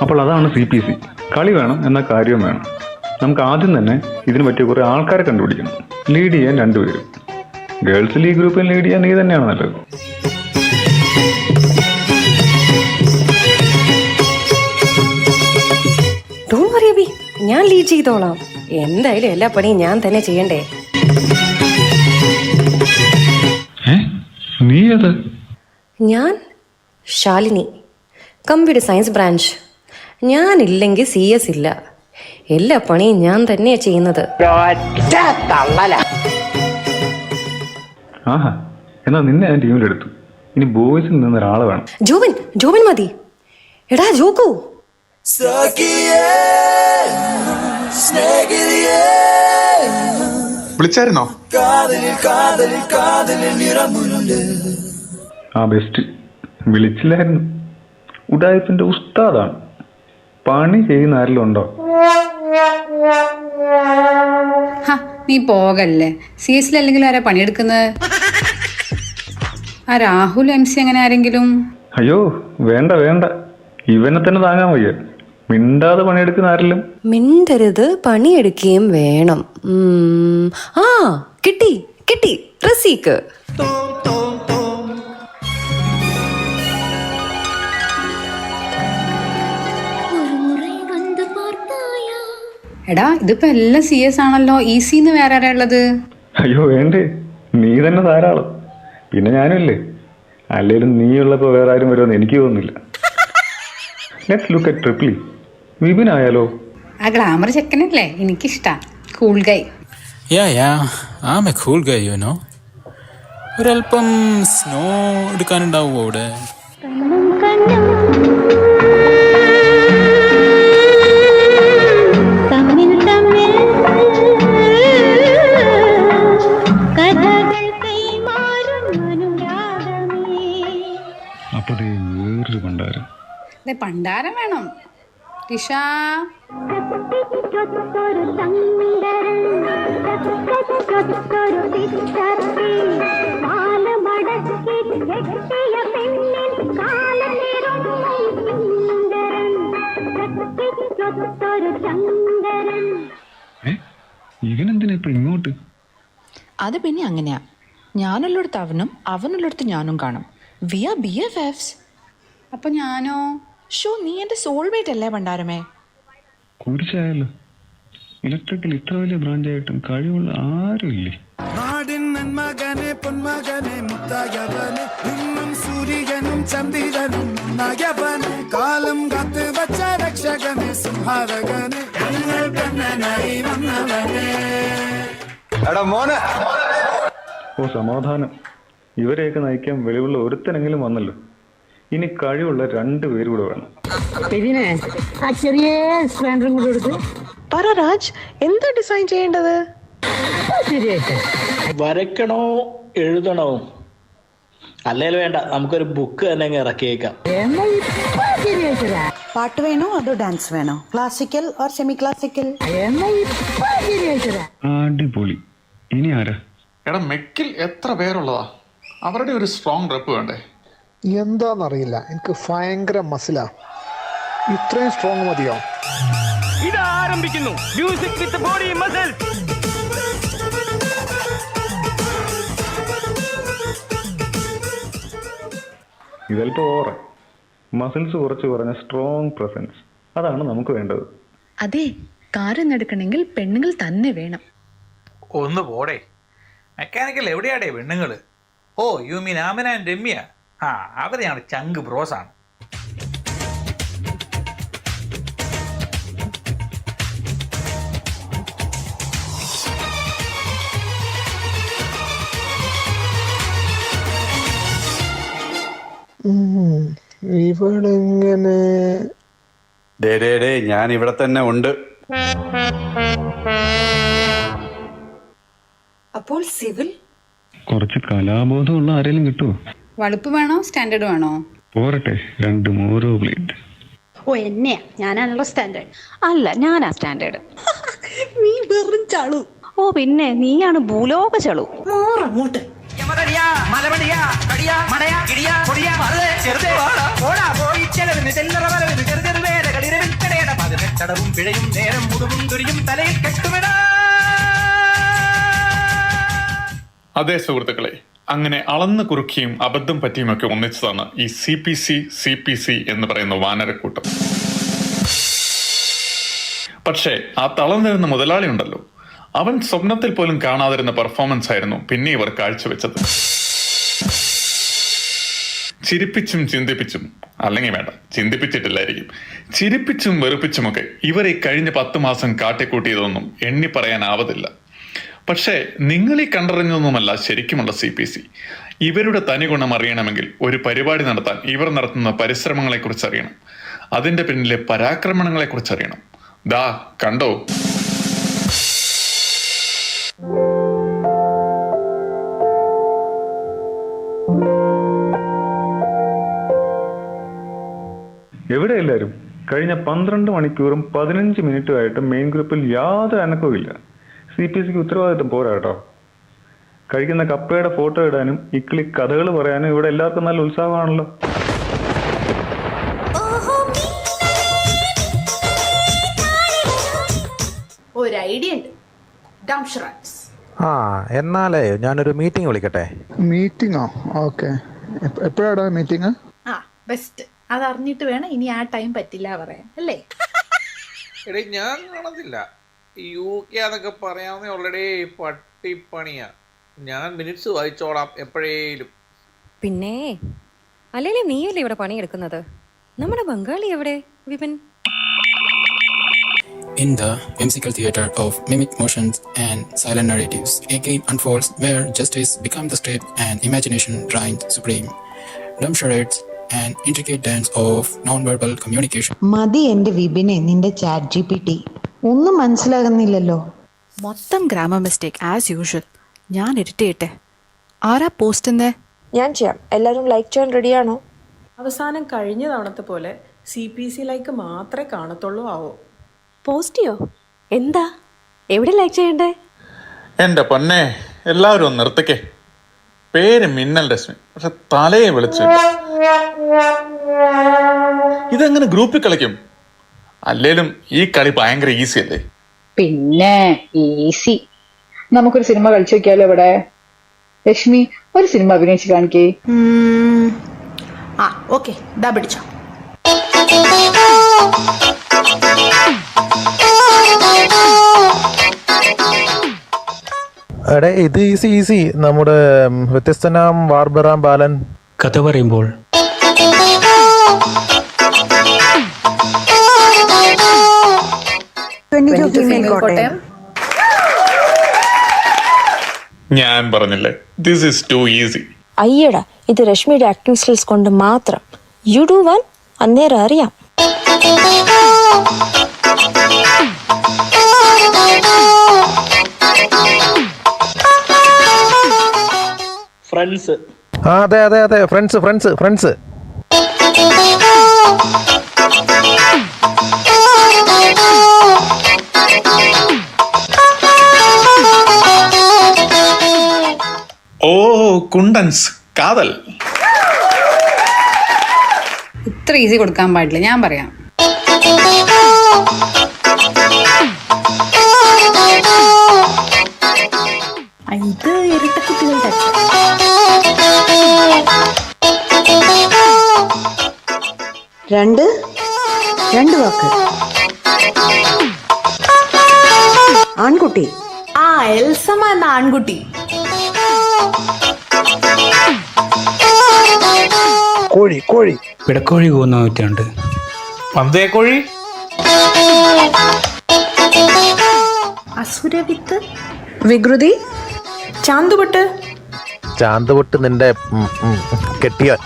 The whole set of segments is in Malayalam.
അപ്പോൾ അതാണ് CPC. കളി വേണം, എന്നാൽ കാര്യം വേണം. നമുക്ക് ആദ്യം തന്നെ ഇതിന് പറ്റിയ കുറേ ആൾക്കാരെ കണ്ടുപിടിക്കണം. ലീഡ് ചെയ്യാൻ 2 പേരും. ഗേൾസിൽ ഈ ഗ്രൂപ്പിൽ ലീഡ് ചെയ്യാൻ നീ തന്നെയാണ് നല്ലത്. ഞാൻ ലീഡ് ചെയ്തോളാം. എന്തായാലും എല്ലാ പണിയും ഞാൻ തന്നെ ചെയ്യണ്ടേ. നീ ഏത്? ഞാൻ ശാലിനി, കമ്പ്യൂട്ടർ സയൻസ് ബ്രാഞ്ച്. ഞാനില്ലെങ്കിൽ CS ഇല്ല. എല്ലാ പണിയും ഞാൻ തന്നെയാ ചെയ്യുന്നത്. ആഹാ, എന്നാ നിന്നെ ഞാൻ ടീമിലെടുത്തു. ഇനി ബോയ്സിൽ നിന്ന് ഒരാളെ വേണം. ജോബിൻ മതി. എടാ ജോക്കു, വിളിച്ചായിരുന്നോ? ബെസ്റ്റ്. വിളിച്ചില്ലായിരുന്നു. ഉഡായിപ്പിന്റെ ഉസ്താദാണ്. പണി ചെയ്യുന്ന ആരെങ്കിലും ഉണ്ടോ? നീ പോകല്ലേ. CS അല്ലെങ്കിൽ ആരാ പണിയെടുക്കുന്നത്? ആ രാഹുൽ MC അങ്ങനെ ആരെങ്കിലും? അയ്യോ വേണ്ട വേണ്ട, ഇവനെ തന്നെ താങ്ങാൻ വയ്യ. മിണ്ടാതെ പണിയെടുക്കുന്ന ആരെങ്കിലും? മിണ്ടരുത്, പണിയെടുക്കുകയും വേണം. കിട്ടി കിട്ടി, റസീക്ക്. എടാ ഇതിപ്പോ എല്ലാം CS ആണല്ലോ. EC വേറെ ആരാ ഉള്ളത്? അയ്യോ വേണ്ടേ, നീ തന്നെ ധാരാളം. പിന്നെ ഞാനുമില്ലേ. അല്ലേലും നീ ഉള്ളപ്പോ വേറെ ആരും വരുമെന്ന് എനിക്ക് തോന്നുന്നില്ല. ലെറ്റ്സ് ലുക്ക് അറ്റ് ട്രിപ്ലി. വിപിൻ ആയാലോ? ആ ഗ്ലാമർ ചെക്കനല്ലേ, എനിക്കിഷ്ടാ. Cool guy. I'm a cool guy, you know. ഒരല്പം സ്നോ എടുക്കാനുണ്ടാവും അവിടെ. പണ്ടാരം വേണം. രിഷ ഇവനെന്തിനാ ഇപ്പൊ ഇങ്ങോട്ട്? അത് പിന്നെ അങ്ങനെയാ. ഞാനുള്ളിടത്ത് അവനും അവനുള്ളിടത്ത് ഞാനും കാണും. We are BFFs. അപ്പൊ ഞാനോ? നീ എന്റെ സോൾമേറ്റ് അല്ലേ പണ്ടാരമേ? കുരിശായല്ലോ. ഇലക്ട്രിക്കൽ ഇത്ര വലിയ ബ്രാഞ്ചായിട്ടും കഴിവുള്ള ആരുമില്ലേ? നാടിൻ നന്മകനെ പൊന്മകനെ മുത്തായവനെ ഇന്നും സൂര്യനും ചന്ദ്രനും നയവനെ കാലം കാത്ത് വച്ച രക്ഷകനെ സംഹാരകനെ ഞങ്ങൾ കണ്ണനായി വന്നവനെ. ഓ സമാധാനം. ഇവരെയൊക്കെ നയിക്കാൻ വെളിവുള്ള ഒരുത്തനെങ്കിലും വന്നല്ലോ. ഇനി കഴിവുള്ള 2 പേര് കൂടെ വേണം. രാജ്, എന്താ ഡിസൈൻ ചെയ്യേണ്ടത്? വരയ്ക്കണോ എഴുതണോ? അല്ലെങ്കിൽ വേണ്ട, നമുക്കൊരു ബുക്ക് തന്നെ ഇറക്കിയേക്കാം. പാട്ട് വേണോ അതോ ഡാൻസ് വേണോ? Classical or semi classical? അടിപൊളി. ഇനി ആരാ? എടാ മെക്കിൽ എത്ര പേരുള്ളതാ? അവരുടെ ഒരു സ്ട്രോങ് റെപ്പ് വേണ്ടേ? എന്താന്നറിയില്ല, എനിക്ക് ഭയങ്കര മസിലാ. ഇത്രയും സ്ട്രോങ് മതിയോ? ഇതാരംഭിക്കുന്നു മ്യൂസിക് വിത്ത് ബോഡി മസിൽസ്. ഇതൽപ്പോ ഓവർ. മസിൽസ് കുറച്ച് കുറഞ്ഞ സ്ട്രോങ് പ്രസൻസ്, അതാണ് നമുക്ക് വേണ്ടത്. അതെ, കാര്യം എടുക്കണമെങ്കിൽ പെണ്ണുങ്ങൾ തന്നെ വേണം. ഒന്ന് പോടേ. മെക്കാനിക്കൽ എവിടെയാടേ പെണ്ണുങ്ങള്? Oh you mean Amina and Ramya? അവരെയാണ് ചങ്ക് ബ്രോസാണ്. ഇവളെങ്ങനെ? ഞാൻ ഇവിടെ തന്നെ ഉണ്ട്. അപ്പോൾ സിവിൽ കുറച്ച് കലാബോധമുള്ള ആരെങ്കിലും കിട്ടുമോ? വളുപ്പ് വേണോ സ്റ്റാൻഡേർഡ് വേണോ? പോരട്ടെ, രണ്ടും ഓരോ പ്ലേറ്റ്. ഓ എന്നെയാ, ഞാനാണല്ലോ സ്റ്റാൻഡേർഡ്. അല്ല ഞാനാ സ്റ്റാൻഡേർഡ്. നീ വെറും ചളു. ഓ പിന്നെ നീയാണ് ഭൂലോക ചളു. മാറങ്ങോട്ട്. അതെ സുഹൃത്തുക്കളെ, അങ്ങനെ അളന്ന് കുറുക്കിയും അബദ്ധം പറ്റിയുമൊക്കെ ഒന്നിച്ചതാണ് ഈ CPC എന്ന് പറയുന്ന വാനരക്കൂട്ടം. പക്ഷേ ആ തളർന്നിരുന്ന മുതലാളി ഉണ്ടല്ലോ, അവൻ സ്വപ്നത്തിൽ പോലും കാണാതിരുന്ന പെർഫോമൻസ് ആയിരുന്നു പിന്നെ ഇവർ കാഴ്ചവെച്ചത്. ചിരിപ്പിച്ചും ചിന്തിപ്പിച്ചും, അല്ലെങ്കിൽ വേണ്ട ചിന്തിപ്പിച്ചിട്ടില്ലായിരിക്കും, ചിരിപ്പിച്ചും വെറുപ്പിച്ചുമൊക്കെ ഇവർ ഈ കഴിഞ്ഞ 10 മാസം കാട്ടിക്കൂട്ടിയതൊന്നും എണ്ണി പറയാനാവതില്ല. പക്ഷേ നിങ്ങൾ ഈ കണ്ടറിഞ്ഞതൊന്നുമല്ല ശരിക്കുമുള്ള CPC. ഇവരുടെ തനി ഗുണം അറിയണമെങ്കിൽ ഒരു പരിപാടി നടത്താൻ ഇവർ നടത്തുന്ന പരിശ്രമങ്ങളെക്കുറിച്ച് അറിയണം, അതിന്റെ പിന്നിലെ പരാക്രമണങ്ങളെക്കുറിച്ച് അറിയണം. ദാ കണ്ടോ. എവിടെ എല്ലാവരും? കഴിഞ്ഞ 12 മണിക്കൂറും 15 മിനിറ്റുമായിട്ട് മെയിൻ ഗ്രൂപ്പിൽ യാതൊരു അനക്കവും ഇല്ല. CPCക്ക് ഉത്തരവാദിത്വം പോരാ കേട്ടോ. കഴിക്കുന്ന കപ്പയുടെ ഫോട്ടോ ഇടാനും ഇക്കിളി കഥകൾ പറയാനും ഇവിടെ എല്ലാവർക്കും നല്ല ഉത്സാഹമാണല്ലോ. ഒരു ഐഡിയ ഉണ്ട്. ഡംഷറാൻസ്. എന്നാലേ ഞാനൊരു മീറ്റിംഗ് വിളിക്കട്ടെ. മീറ്റിംഗോ? ഓക്കെ. എപ്പോഴാടാ മീറ്റിംഗ്? ബെസ്റ്റ്. അതറിഞ്ഞിട്ട് വേണം ഇനി ആ ടൈം പറ്റില്ല പറയാൻ, അല്ലേ? എടേ ഞാൻ കാണത്തില്ല. UK എന്നൊക്കെ പറയാവുന്ന ഓൾറെഡി പട്ടിപ്പണിയാ. ഞാൻ മിനിറ്റ്സ് വായിച്ചോളാം എപ്പോഴേലും. പിന്നെ അല്ലേലും നീയല്ലേ ഇവിടെ പണിയെടുക്കുന്നത്? നമ്മുടെ ബംഗാളി എവിടെ Vipin? In the whimsical theater of mimic motions and silent narratives, a game unfolds where justice becomes the script and imagination reigns supreme. Dumb charades, an intricate dance of non-verbal communication. മതി എന്റെ വിപിനെ നിന്റെ ChatGPT. ഒന്നും മനസ്സിലാകുന്നില്ലല്ലോ. മൊത്തം ഗ്രാമർ മിസ്റ്റേക്ക് ആസ് യൂഷ്വൽ. ഞാൻ എഡിറ്റ് ചെയ്യട്ടെ. ആരാ പോസ്റ്റ്? ഞാൻ ചെയ്യാം. എല്ലാവരും ലൈക്ക് ചെയ്യാൻ റെഡിയാണോ? അവസാനം കഴിഞ്ഞ തവണത്തെ പോലെ CPC ലൈക്ക് മാത്രമേ കാണത്തുള്ളൂ. ആവോ പോസ്റ്റ് ചെയ്യോ? എന്താ എവിടെ ലൈക്ക് ചെയ്യണ്ടേ? എന്റെ പൊന്നെ, എല്ലാവരും ഒന്ന് നിർത്തിക്കേ. പേര് മിന്നൽ രശ്മി, പക്ഷെ തലയെ വിളിച്ചില്ല. ഇതെങ്ങനെ ഗ്രൂപ്പിൽ കളിക്കും? അല്ലേലും ഈ കളി ഭയങ്കര ഈസി അല്ലേ? പിന്നെ ഈസി. നമുക്കൊരു സിനിമ കളിച്ചു നോക്കിയാലോ? ഇവിടെ ലക്ഷ്മി ഒരു സിനിമ അഭിനയിച്ച് കാണിക്കേ. ഓക്കെ, ദാ പിടിച്ചോ. എടേ ഇത് ഈസി. നമ്മുടെ വ്യത്യസ്തനാം വാർബറാം ബാലൻ കഥ പറയുമ്പോൾ ഞാൻ പറഞ്ഞില്ലേ, ദിസ് ഈസ് ടു ഈസി. അയ്യടാ, ഇത് രശ്മിയുടെ ആക്ടിംഗ് സ്കിൽസ് കൊണ്ട് മാത്രം. യു ഡു വൺ, അന്നേരം അറിയാം. ഫ്രണ്ട്സ്. അതെ ഫ്രണ്ട്സ്. ഓ കുണ്ടൻസ്, കാതൽ. ഇത്ര ഈസി കൊടുക്കാൻ പാടില്ല, ഞാൻ പറയാം. ഇത് ഇരട്ടക്കുട്ടികളുടെ രണ്ട് വാക്ക്. ആൺകുട്ടി. എൽസമ്മ എന്ന ആൺകുട്ടി. കോഴി. പിടക്കോഴി കൂന്ന നൂറ്റാണ്ട്. പന്തേക്കോഴി. അസുരവിത്ത്. വികൃതി. ചാന്തുപൊട്ട് നിന്റെ കെട്ടിയോ?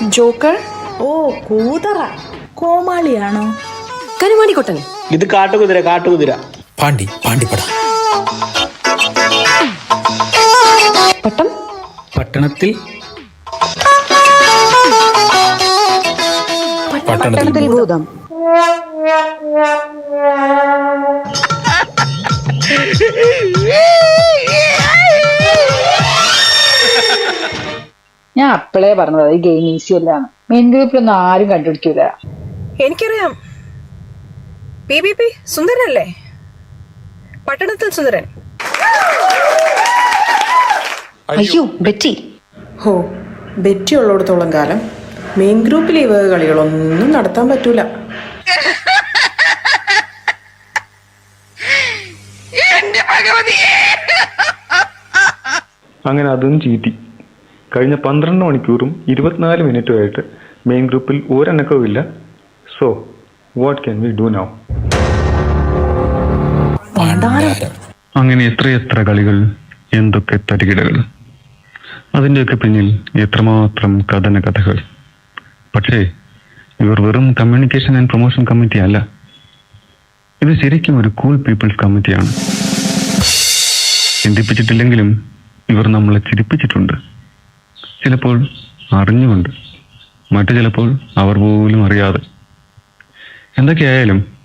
ജോക്കർ? ഓ, കൂതറ. കോമാളിയാണോ? കരുമാടിക്കൊട്ടൻ. ഇത് കാട്ടുകുതിര, കാട്ടുകുതിര. പാണ്ടി പാണ്ടിപ്പട. പട്ടം. പട്ടണത്തിൽ പട്ടണത്തിൽ ഭൂതം. ഞാൻ അപ്പളേ പറഞ്ഞത് ഈ ഗെയിം ഈസി അല്ലാന്ന്. മെയിൻ ഗ്രൂപ്പിലൊന്നും ആരും കണ്ടുപിടിക്കൂല. എനിക്കറിയാം. PPP സുന്ദരനല്ലേ? പട്ടണത്തിൽ സുന്ദരൻ. അയ്യോ ബെറ്റി. ഹോ, ബെറ്റി ഉള്ളിടത്തോളം കാലം മെയിൻ ഗ്രൂപ്പിൽ ഈ വക കളികളൊന്നും നടത്താൻ പറ്റൂല. അങ്ങനെ അതും ചീറ്റി. കഴിഞ്ഞ 12 മണിക്കൂറും 24 മിനിറ്റുമായിട്ട് മെയിൻ ഗ്രൂപ്പിൽ ഒരനക്കവുമില്ല. So what can we do now? അങ്ങനെ എത്രയെത്ര കളികൾ, എന്തൊക്കെ തരികിടകൾ, അതിൻ്റെയൊക്കെ പിന്നിൽ എത്രമാത്രം കഥന കഥകൾ. പക്ഷേ ഇവർ വെറും കമ്മ്യൂണിക്കേഷൻ ആൻഡ് പ്രൊമോഷൻ കമ്മിറ്റി അല്ല, ഇത് ശരിക്കും ഒരു കൂൾ പീപ്പിൾസ് കമ്മിറ്റിയാണ്. ചിന്തിപ്പിച്ചിട്ടില്ലെങ്കിലും ഇവർ നമ്മളെ ചിരിപ്പിച്ചിട്ടുണ്ട്. ചിലപ്പോൾ അറിഞ്ഞുകൊണ്ട്, മറ്റു ചിലപ്പോൾ അവർ പോലും അറിയാതെ. എന്തൊക്കെയായാലും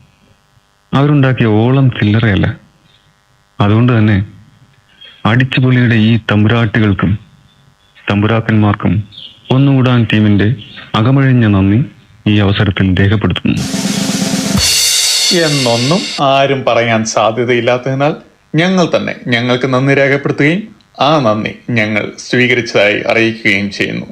അവരുണ്ടാക്കിയ ഓളം ചില്ലറയല്ല. അതുകൊണ്ട് തന്നെ അടിച്ചുപൊളിയുടെ ഈ തമ്പുരാട്ടികൾക്കും തമ്പുരാക്കന്മാർക്കും ഒന്നുകൂടാൻ ടീമിന്റെ അകമഴിഞ്ഞ നന്ദി ഈ അവസരത്തിൽ രേഖപ്പെടുത്തുന്നു. എന്നൊന്നും ആരും പറയാൻ സാധ്യതയില്ലാത്തതിനാൽ ഞങ്ങൾ തന്നെ ഞങ്ങൾക്ക് നന്ദി രേഖപ്പെടുത്തുകയും ആ നന്ദി ഞങ്ങൾ സ്വീകരിച്ചതായി അറിയിക്കുകയും ചെയ്യുന്നു.